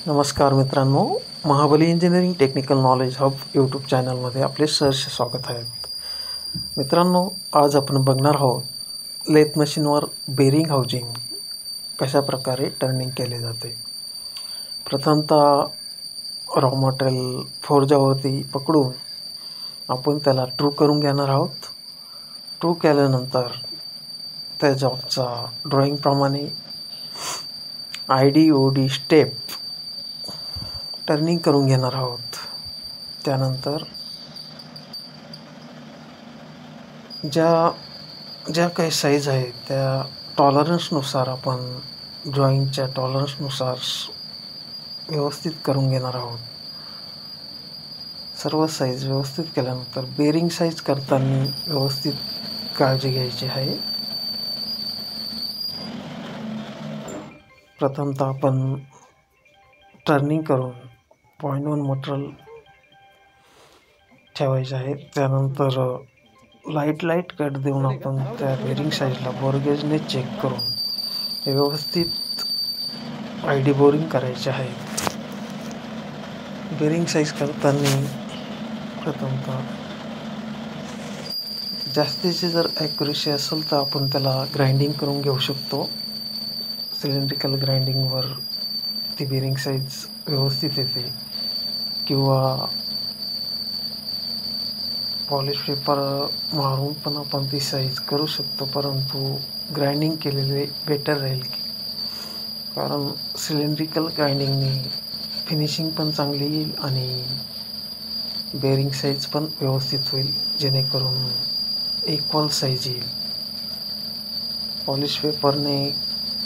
नमस्कार मित्रांनो, Mahabali engineering technical knowledge hub YouTube चॅनलमध्ये आपले सहर्ष स्वागत आहे. मित्रांनो, आज आपण बघणार आहोत लेथ मशीनवर बेरिंग हाऊजिंग कशा प्रकारे टर्निंग केले जाते. प्रथमतः रॉ मटेरियल फोर्जावरती पकडून आपण त्याला ट्रू करून घेणार आहोत. ट्रू केल्यानंतर त्या जॉबचा ड्रॉईंगप्रमाणे ID/OD स्टेप टर्निंग करून घेणार आहोत. त्यानंतर ज्या काही साईज आहे त्या टॉलरन्सनुसार आपण ड्रॉईंगच्या टॉलरन्सनुसार व्यवस्थित करून घेणार आहोत. सर्व साईज व्यवस्थित केल्यानंतर बेरिंग साईज करताना व्यवस्थित काळजी घ्यायची आहे. प्रथमतः आपण टर्निंग करून 0.1 मटेरियल ठेवायचे आहे. त्यानंतर लाईट कट देऊन आपण त्या बेरिंग साईजला बोरगेजने चेक करून व्यवस्थित ID बोरिंग करायचे आहे. बेरिंग साईज करताना प्रथमतः जास्तीची जर ॲक्युरेसी असेल तर आपण त्याला ग्राइंडिंग करून घेऊ शकतो. सिलेंड्रिकल ग्राइंडिंगवर ती बेरिंग साईज व्यवस्थित येते, किंवा पॉलिश पेपर मारून पण आपण ती साईज करू शकतो, परंतु ग्राइंडिंग केलेले बेटर राहील. कारण सिलेंड्रिकल ग्राइंडिंगने फिनिशिंग पण चांगली येईल आणि बेरिंग साईज पण व्यवस्थित होईल, जेणेकरून इक्वल साईज येईल. पॉलिश पेपरने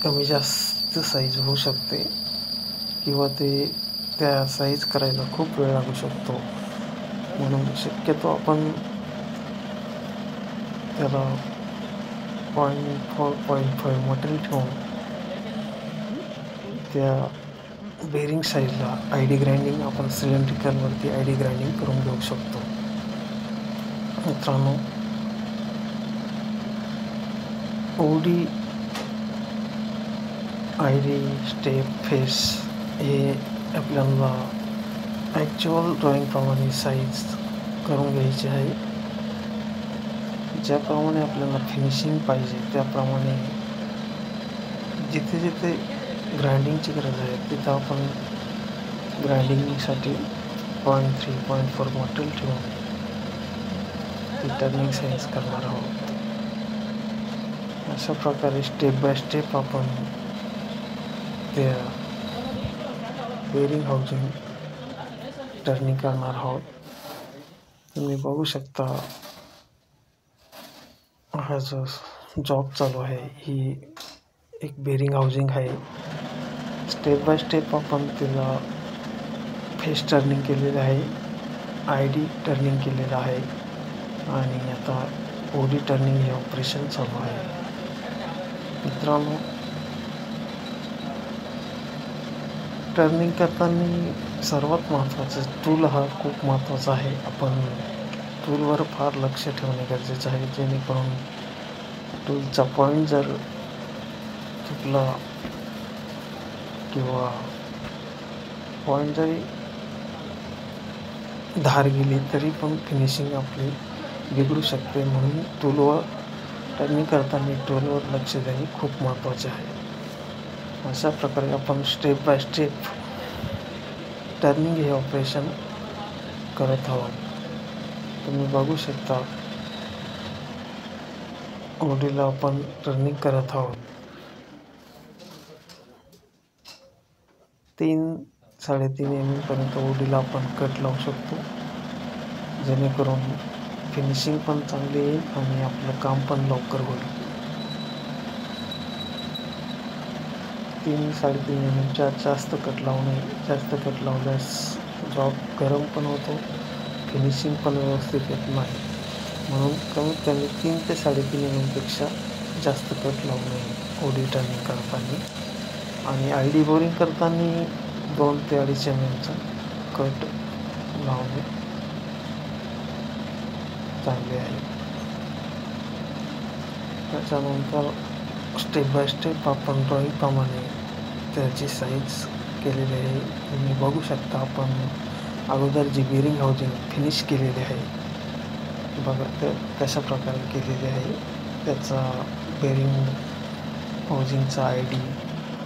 कमी जास्त साईज होऊ शकते, किंवा त्या साईज करायला खूप वेळ लागू शकतो. म्हणून शक्यतो आपण त्याला 0.4-0.5 मटेरियल ठेवून त्या बेरिंग साईजला ID ग्राइंडिंग आपण सिलेंड्रिकलवरती ID ग्राइंडिंग करून घेऊ शकतो. मित्रांनो, OD ID स्टेप फेस हे आपल्याला ॲक्च्युअल ड्रॉईंगप्रमाणे साईज करून घ्यायची आहे. ज्याप्रमाणे आपल्याला फिनिशिंग पाहिजे त्याप्रमाणे जिथे जिथे ग्राइंडिंगची गरज आहे तिथं आपण ग्राइंडिंगसाठी 0.3-0.4 मटेरियल ठेवून ती टर्निंग साईज करणार आहोत. अशा प्रकारे स्टेप बाय स्टेप आपण त्या बेरिंग हाऊजिंग टर्निंग करणार आहोत. तुम्ही बघू शकता, हा जो जॉब चालू आहे ही एक बेरिंग हाऊजिंग आहे. स्टेप बाय स्टेप आपण तिला फेस टर्निंग केलेलं आहे, ID टर्निंग केलेलं आहे, आणि आता OD टर्निंग हे ऑपरेशन चालू आहे. मित्रांनो, टर्निंग करताना सर्वात महत्त्वाचं टूल हा खूप महत्त्वाचा आहे. आपण टूलवर फार लक्ष ठेवणे गरजेचं आहे, जेणेकरून टूलचा पॉईंट जर चुकला किंवा पॉईंट जरी धार गेली तरी पण फिनिशिंग आपली बिघडू शकते. म्हणून टूलवर टर्निंग करताना टूलवर लक्ष देणे खूप महत्त्वाचे आहे. अशा प्रकारे आपण स्टेप बाय स्टेप टर्निंग हे ऑपरेशन करत आहोत. तुम्ही बघू शकता, ODला आपण टर्निंग करत आहोत. 3-3.5 mm पर्यंत ODला आपण कट लावू शकतो, जेणेकरून फिनिशिंग पण चांगली येईल आणि आपलं काम पण लवकर होईल. 3-3.5 mm जास्त कट लावू नये. जास्त कट लावल्यास जॉब गरम पण होतो, फिनिशिंग पण व्यवस्थित येत नाही. म्हणून कमीत कमी 3 ते 3.5 mm पेक्षा जास्त कट लावू नये OD टर्निंग करताना. आणि ID बोरिंग करताना 2 ते 2.5 mm कट लावणे चांगले आहे. त्याच्यानंतर स्टेप बाय स्टेप आपण ड्रॉईंगप्रमाणे त्याची साईज केलेले आहे. तुम्ही बघू शकता आपण अगोदर जी बेरिंग हाऊसिंग फिनिश केलेली आहे बघा तर कशा प्रकारे केलेली आहे. त्याचा बेरिंग हाऊसिंगचा ID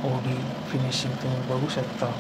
OD फिनिशिंग तुम्ही बघू शकता.